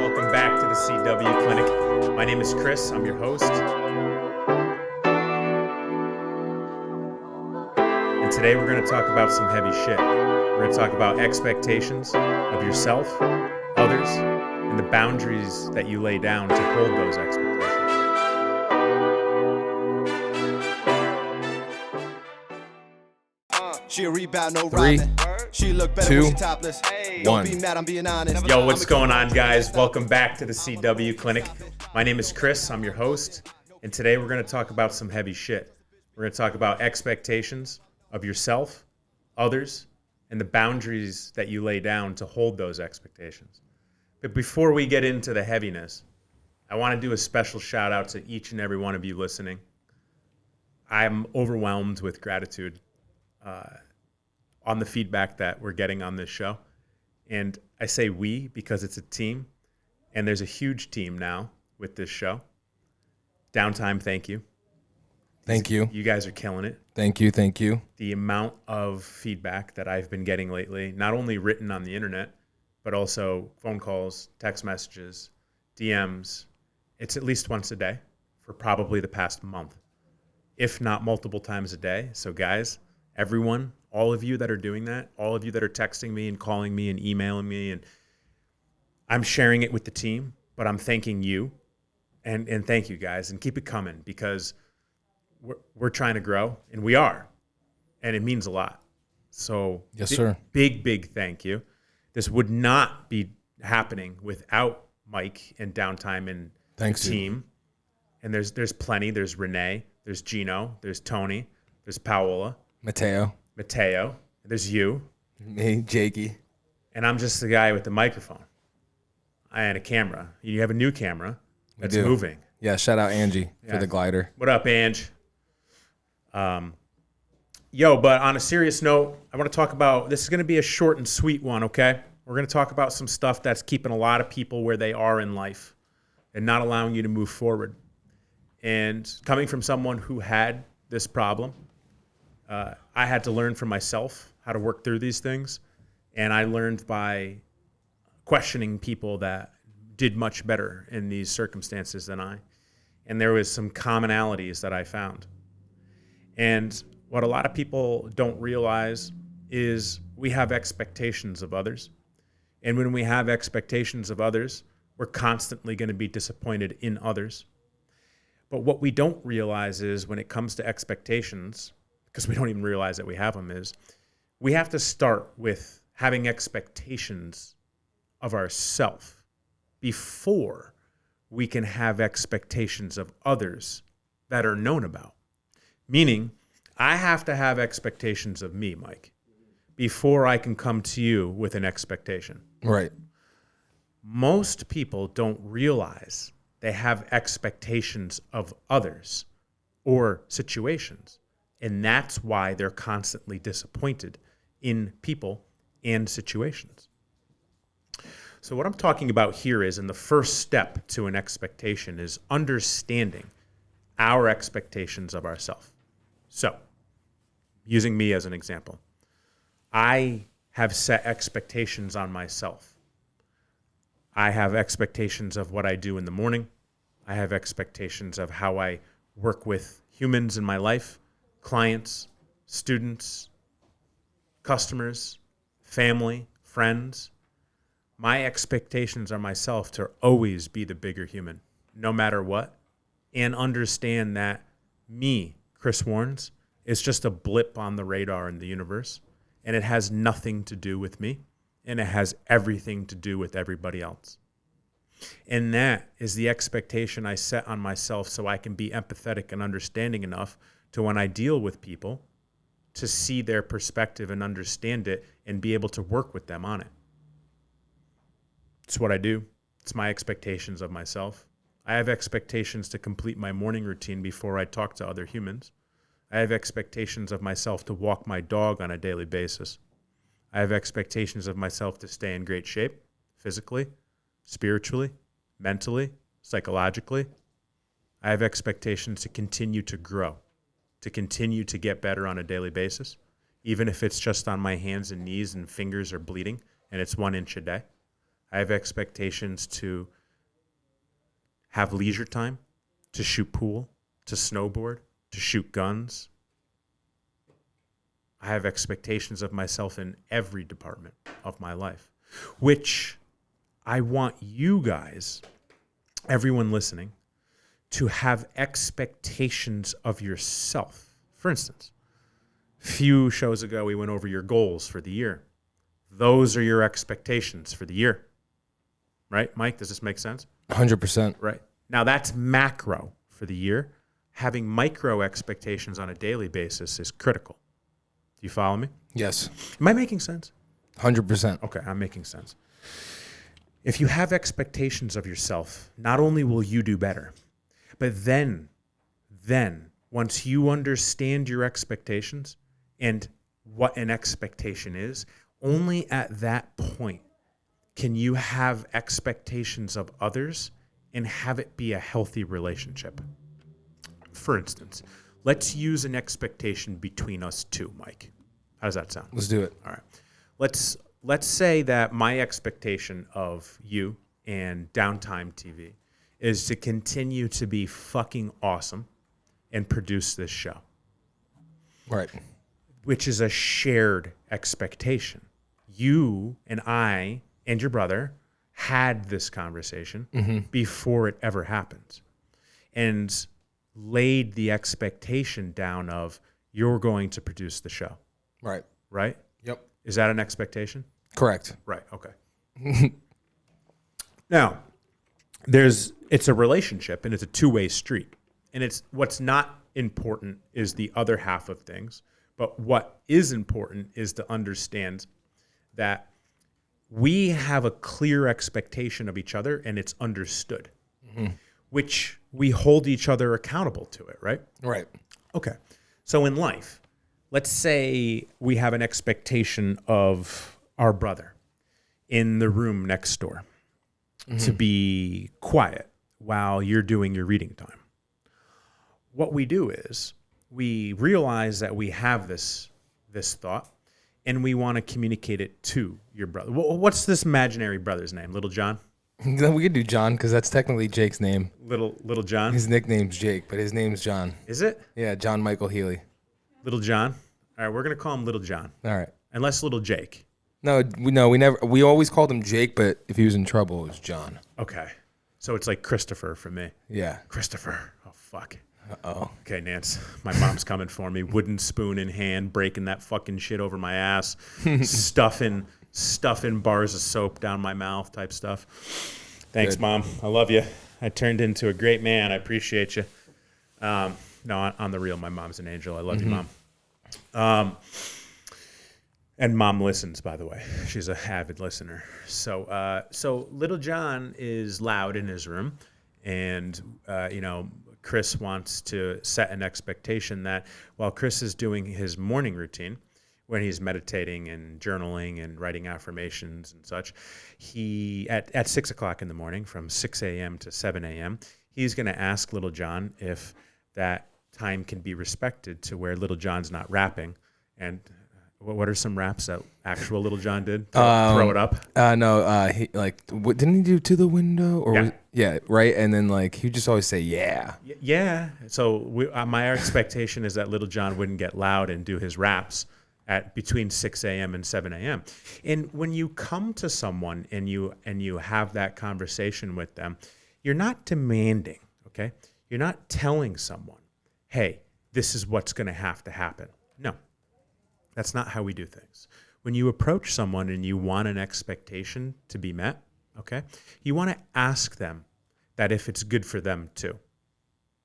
Welcome back to the CW Clinic. My name is Chris. I'm your host. And today we're going to talk about some heavy shit. We're going to talk about expectations of yourself, others, and the boundaries that you lay down to hold those expectations. She a rebound, no 3, robbing. She look better 2, when she topless. Don't 1. be mad, I'm being honest. Yo, what's going on, guys? Welcome back to the CW Clinic. My name is Chris. I'm your host. And today we're going to talk about some heavy shit. We're going to talk about expectations of yourself, others, and the boundaries that you lay down to hold those expectations. But before we get into the heaviness, I want to do a special shout out to each and every one of you listening. I'm overwhelmed with gratitude on the feedback that we're getting on this show. And I say we because it's a team, and there's a huge team now with this show. Downtime, thank you. Thank you. You guys are killing it. Thank you. Thank you. The amount of feedback that I've been getting lately, not only written on the internet, but also phone calls, text messages, DMs. It's at least once a day for probably the past month, if not multiple times a day. So guys, everyone, all of you that are doing that, all of you that are texting me and calling me and emailing me, and I'm sharing it with the team, but I'm thanking you, and thank you guys, and keep it coming, because we're trying to grow, and we are, and it means a lot. So Yes, sir. Big thank you. This would not be happening without Mike and Downtime and Thanks, the team. And there's plenty. There's Renee. There's Gino. There's Tony. There's Paola. Mateo. There's you. Me, Jakey. And I'm just the guy with the microphone and a camera. You have a new camera that's do. moving. Yeah, shout out Angie Yeah. for the glider. What up, Ange? But on a serious note, I want to talk about, this is going to be a short and sweet one, okay? We're going to talk about some stuff that's keeping a lot of people where they are in life and not allowing you to move forward. And coming from someone who had this problem, I had to learn for myself how to work through these things. And I learned by questioning people that did much better in these circumstances than I. And there was some commonalities that I found. And what a lot of people don't realize is we have expectations of others. And when we have expectations of others, we're constantly going to be disappointed in others. But what we don't realize is when it comes to expectations, because we don't even realize that we have them, is we have to start with having expectations of ourselves before we can have expectations of others that are known about. Meaning, I have to have expectations of me, Mike, before I can come to you with an expectation. Right. Most people don't realize they have expectations of others or situations. And that's why they're constantly disappointed in people and situations. So what I'm talking about here is, in the first step to an expectation is understanding our expectations of ourselves. So, using me as an example, I have set expectations on myself. I have expectations of what I do in the morning. I have expectations of how I work with humans in my life, clients, students, customers, family, friends. My expectations are myself to always be the bigger human, no matter what, and understand that me, Chris Warnes, is just a blip on the radar in the universe, and it has nothing to do with me, and it has everything to do with everybody else. And that is the expectation I set on myself so I can be empathetic and understanding enough to, when I deal with people, to see their perspective and understand it and be able to work with them on it. It's what I do. It's my expectations of myself. I have expectations to complete my morning routine before I talk to other humans. I have expectations of myself to walk my dog on a daily basis. I have expectations of myself to stay in great shape, physically, spiritually, mentally, psychologically. I have expectations to continue to grow, to continue to get better on a daily basis, even if it's just on my hands and knees and fingers are bleeding and it's 1 inch a day. I have expectations to have leisure time, to shoot pool, to snowboard, to shoot guns. I have expectations of myself in every department of my life, which I want you guys, everyone listening, to have expectations of yourself. For instance, a few shows ago, we went over your goals for the year. Those are your expectations for the year. Right, Mike? Does this make sense? 100%. Right. Now, that's macro for the year. Having micro expectations on a daily basis is critical. Do you follow me? Yes. Am I making sense? 100%. Okay, I'm making sense. If you have expectations of yourself, not only will you do better, but then once you understand your expectations and what an expectation is, only at that point can you have expectations of others and have it be a healthy relationship. For instance, let's use an expectation between us two, Mike. How does that sound? Let's do it. All right. Let's say that my expectation of you and downtimeTV is to continue to be fucking awesome and produce this show. Right. Which is a shared expectation. You and I and your brother had this conversation before it ever happens and laid the expectation down of you're going to produce the show. Right. Right? Yep. Is that an expectation? Correct. Right. Okay. Now, it's a relationship and it's a two-way street. And it's what's not important is the other half of things. But what is important is to understand that we have a clear expectation of each other and it's understood, which we hold each other accountable to it, right? Right. Okay. So in life, let's say we have an expectation of our brother in the room next door to be quiet while you're doing your reading time. What we do is we realize that we have this thought and we want to communicate it to your brother. What's this imaginary brother's name? Little John? We could do John because that's technically Jake's name. Little John? His nickname's Jake, but his name's John. Is it? Yeah, John Michael Healy. Little John? All right, we're going to call him Little John. All right. Unless Little Jake. No, we always called him Jake, but if he was in trouble, it was John. Okay. So it's like Christopher for me. Yeah. Christopher. Oh, fuck. Uh-oh. Okay, Nance, my mom's coming for me. Wooden spoon in hand, breaking that fucking shit over my ass, stuffing bars of soap down my mouth type stuff. Thanks, Good. Mom. I love you. I turned into a great man. I appreciate you. No, on the real, my mom's an angel. I love you, Mom. And Mom listens, by the way. She's an avid listener. So Little John is loud in his room, and Chris wants to set an expectation that while Chris is doing his morning routine, when he's meditating and journaling and writing affirmations and such, he at 6 o'clock in the morning, from 6 a.m. to 7 a.m., he's going to ask Little John if that time can be respected to where Little John's not rapping. And what are some raps that actual Little John did? Throw it up. He didn't he do To the Window or Yeah. right? And then he would just always say yeah. Yeah. So my expectation is that Little John wouldn't get loud and do his raps at between 6 a.m. and 7 a.m. And when you come to someone and you have that conversation with them, you're not demanding, okay? You're not telling someone, hey, this is what's going to have to happen. No, that's not how we do things. When you approach someone and you want an expectation to be met, okay, you want to ask them that if it's good for them too.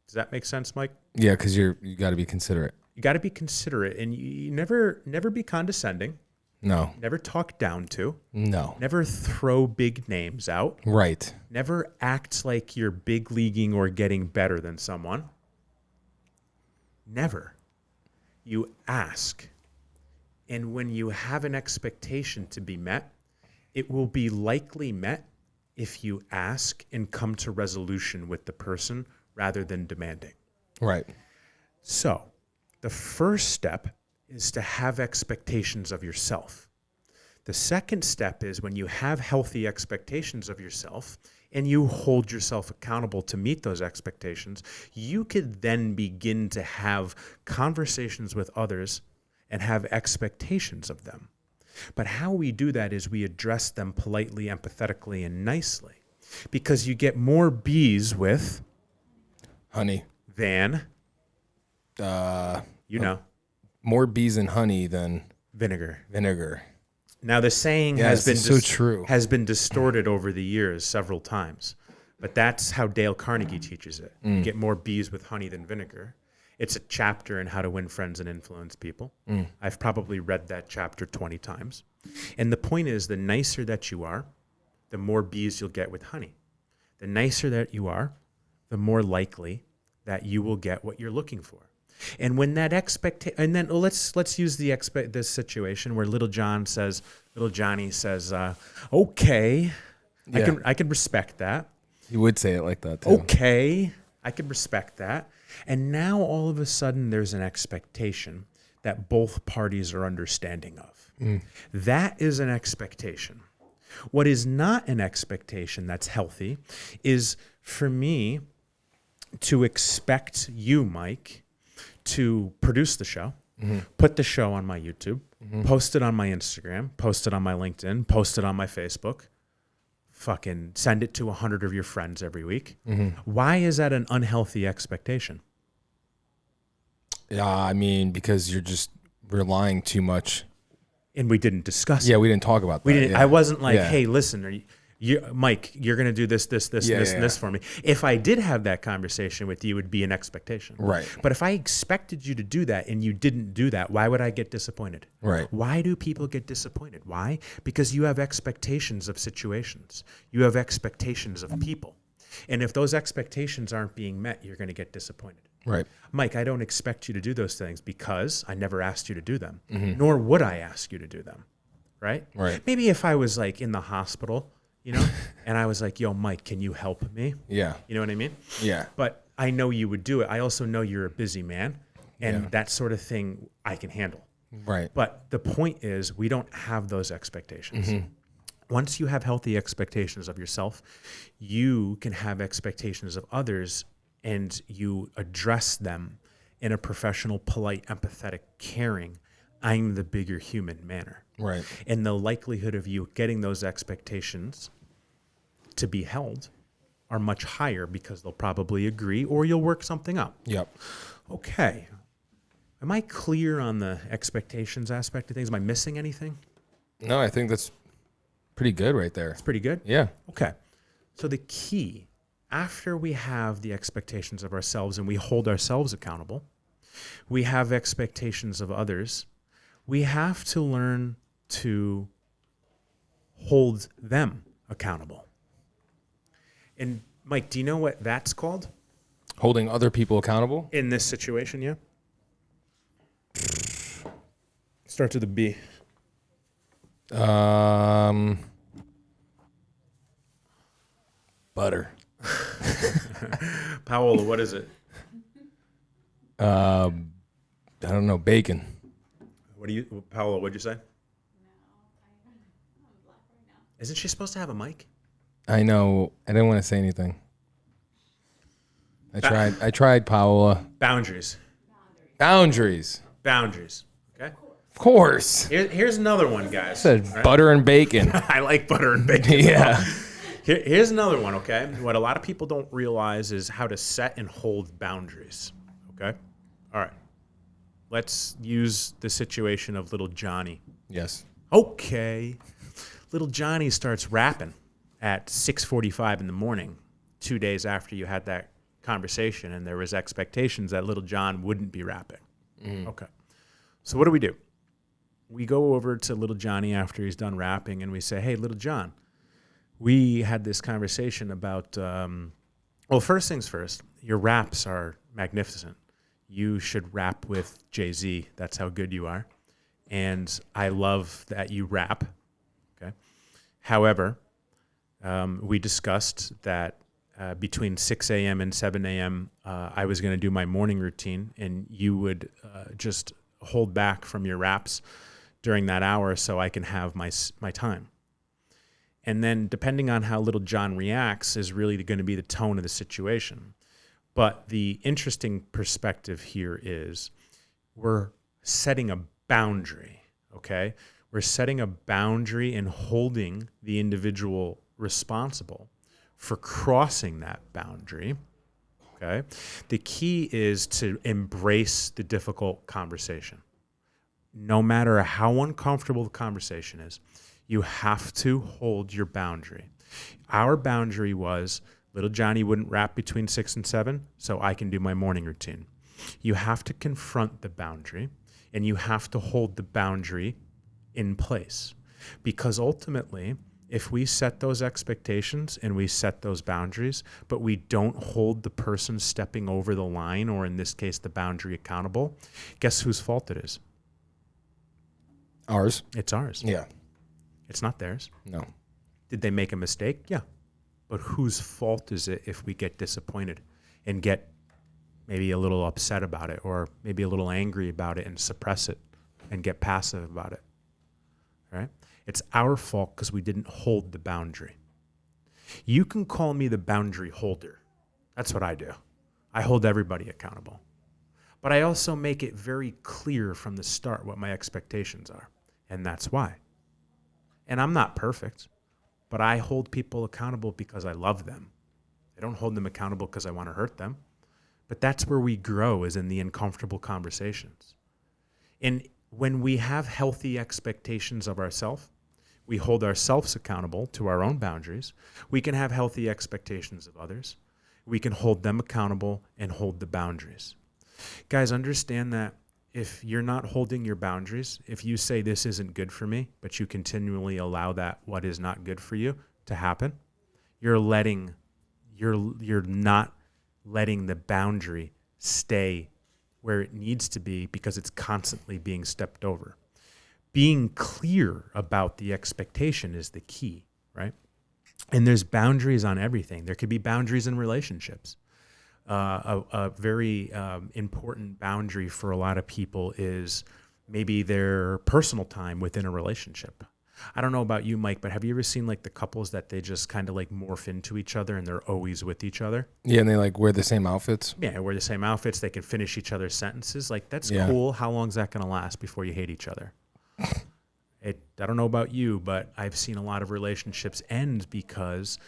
Does that make sense, Mike? Yeah, because you got to be considerate. You got to be considerate, and you never be condescending. No. Never talk down to. No. Never throw big names out. Right. Never act like you're big leaguing or getting better than someone. Never. You ask. And when you have an expectation to be met, it will be likely met if you ask and come to resolution with the person rather than demanding. Right. So, the first step is to have expectations of yourself. The second step is when you have healthy expectations of yourself and you hold yourself accountable to meet those expectations, you could then begin to have conversations with others and have expectations of them. But how we do that is we address them politely, empathetically, and nicely, because you get more bees with Honey. than, More bees and honey than vinegar. Now, the saying Yes, it's so true. has been distorted over the years several times, but that's how Dale Carnegie teaches it. You get more bees with honey than vinegar. It's a chapter in How to Win Friends and Influence People. I've probably read that chapter 20 times. And the point is, the nicer that you are, the more bees you'll get with honey. The nicer that you are, the more likely that you will get what you're looking for. And when that and then let's use this situation where little Johnny says, okay, Yeah. I can respect that. You would say it like that too. Okay, I can respect that. And now all of a sudden there's an expectation that both parties are understanding of. That is an expectation. What is not an expectation that's healthy is for me to expect you, Mike, to produce the show, put the show on my YouTube, post it on my Instagram, post it on my LinkedIn, post it on my Facebook, fucking send it to 100 of your friends every week. Why is that an unhealthy expectation? Yeah, I mean, because you're just relying too much. And we didn't discuss it. Yeah, we didn't talk about that. We didn't. Yeah. I wasn't like, Yeah. hey, listen, Mike, you're going to do this, and this for me. If I did have that conversation with you, it would be an expectation. Right. But if I expected you to do that and you didn't do that, why would I get disappointed? Right. Why do people get disappointed? Why? Because you have expectations of situations. You have expectations of people. And if those expectations aren't being met, you're going to get disappointed. Right. Mike, I don't expect you to do those things because I never asked you to do them, nor would I ask you to do them. Right? Right. Maybe if I was like in the hospital, and I was like, yo, Mike, can you help me? Yeah. You know what I mean? Yeah. But I know you would do it. I also know you're a busy man, and that sort of thing I can handle. Right. But the point is, we don't have those expectations. Once you have healthy expectations of yourself, you can have expectations of others, and you address them in a professional, polite, empathetic, caring, I'm the bigger human manner. Right. And the likelihood of you getting those expectations to be held are much higher because they'll probably agree or you'll work something up. Yep. Okay. Am I clear on the expectations aspect of things? Am I missing anything? No, I think that's pretty good right there. It's pretty good? Yeah. Okay. So the key, after we have the expectations of ourselves and we hold ourselves accountable, we have expectations of others, we have to learn to hold them accountable. And Mike, do you know what that's called? Holding other people accountable? In this situation, yeah? Starts with a B. Butter. Paola, what is it? I don't know. Bacon. Paola, what'd you say? Isn't she supposed to have a mic? I know. I didn't want to say anything. I tried, Paola. Boundaries. Boundaries. Okay. Of course. Here's another one, guys. Said Right? butter and bacon. I like butter and bacon. Yeah. Here's another one, okay? What a lot of people don't realize is how to set and hold boundaries, okay? All right. Let's use the situation of little Johnny. Yes. Okay. Little Johnny starts rapping at 6:45 in the morning, 2 days after you had that conversation, and there was expectations that little John wouldn't be rapping. Okay. So what do? We go over to little Johnny after he's done rapping, and we say, hey, little John, we had this conversation about, well, first things first, your raps are magnificent. You should rap with Jay-Z. That's how good you are. And I love that you rap. Okay. However, we discussed that between 6 a.m. and 7 a.m., I was going to do my morning routine, and you would just hold back from your raps during that hour so I can have my time. And then depending on how little John reacts is really going to be the tone of the situation. But the interesting perspective here is we're setting a boundary, okay? We're setting a boundary and holding the individual responsible for crossing that boundary, okay? The key is to embrace the difficult conversation. No matter how uncomfortable the conversation is, you have to hold your boundary. Our boundary was little Johnny wouldn't rap between 6 and 7, so I can do my morning routine. You have to confront the boundary, and you have to hold the boundary in place. Because ultimately, if we set those expectations and we set those boundaries, but we don't hold the person stepping over the line, or in this case, the boundary accountable, guess whose fault it is? Ours. It's ours. Yeah. It's not theirs. No. Did they make a mistake? Yeah. But whose fault is it if we get disappointed and get maybe a little upset about it, or maybe a little angry about it and suppress it and get passive about it? Right? It's our fault because we didn't hold the boundary. You can call me the boundary holder. That's what I do. I hold everybody accountable. But I also make it very clear from the start what my expectations are. And that's why. And I'm not perfect, but I hold people accountable because I love them. I don't hold them accountable because I want to hurt them. But that's where we grow, is in the uncomfortable conversations. And when we have healthy expectations of ourselves, we hold ourselves accountable to our own boundaries. We can have healthy expectations of others. We can hold them accountable and hold the boundaries. Guys, understand that if you're not holding your boundaries, if you say this isn't good for me, but you continually allow that what is not good for you to happen, you're not letting the boundary stay where it needs to be, because it's constantly being stepped over. Being clear about the expectation is the key, right? And there's boundaries on everything. There could be boundaries in relationships. A very important boundary for a lot of people is maybe their personal time within a relationship. I don't know about you, Mike, but have you ever seen like the couples that they just kind of like morph into each other and they're always with each other? Yeah, and they like wear the same outfits. Yeah, wear the same outfits. They can finish each other's sentences. Like, that's Yeah. cool. How long is that going to last before you hate each other? I don't know about you, but I've seen a lot of relationships end because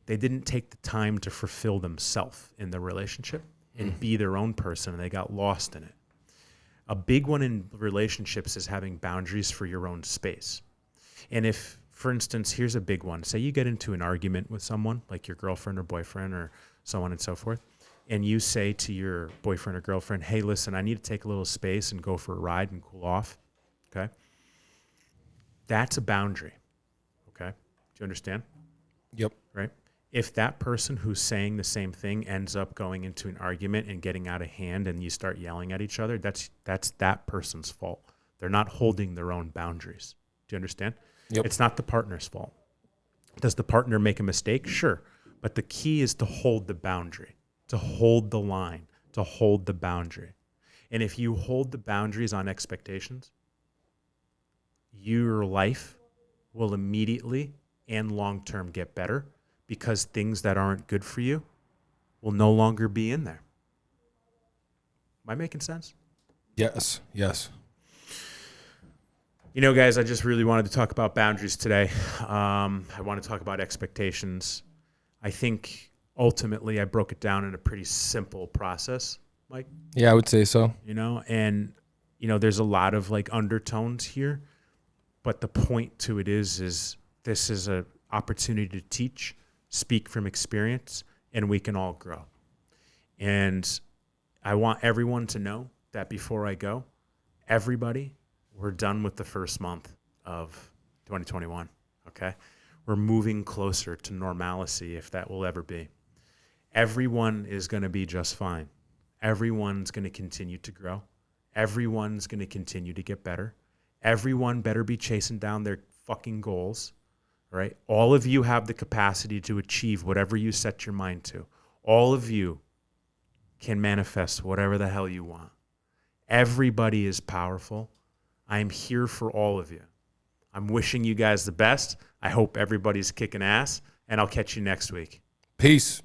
they didn't take the time to fulfill themselves in the relationship and be their own person, and they got lost in it. A big one in relationships is having boundaries for your own space. And if, for instance, here's a big one. Say you get into an argument with someone, like your girlfriend or boyfriend or so on and so forth, and you say to your boyfriend or girlfriend, hey, listen, I need to take a little space and go for a ride and cool off, okay? That's a boundary, okay? Do you understand? Yep. Right? If that person who's saying the same thing ends up going into an argument and getting out of hand and you start yelling at each other, that's that person's fault. They're not holding their own boundaries. Do you understand? Yep. It's not the partner's fault. Does the partner make a mistake? Sure. But the key is to hold the boundary, to hold the line, to hold the boundary. And if you hold the boundaries on expectations, your life will immediately and long-term get better, because things that aren't good for you will no longer be in there. Am I making sense? Yes. Yes. You know, guys, I just really wanted to talk about boundaries today. I want to talk about expectations. I think ultimately I broke it down in a pretty simple process, Mike. Yeah, I would say so. You know, and, you know, there's a lot of like undertones here, but the point to it is this is an opportunity to teach, speak from experience, and we can all grow. And I want everyone to know that before I go, everybody, we're done with the first month of 2021, okay? We're moving closer to normalcy, if that will ever be. Everyone is going to be just fine. Everyone's going to continue to grow. Everyone's going to continue to get better. Everyone better be chasing down their fucking goals, right? All of you have the capacity to achieve whatever you set your mind to. All of you can manifest whatever the hell you want. Everybody is powerful. I am here for all of you. I'm wishing you guys the best. I hope everybody's kicking ass, and I'll catch you next week. Peace.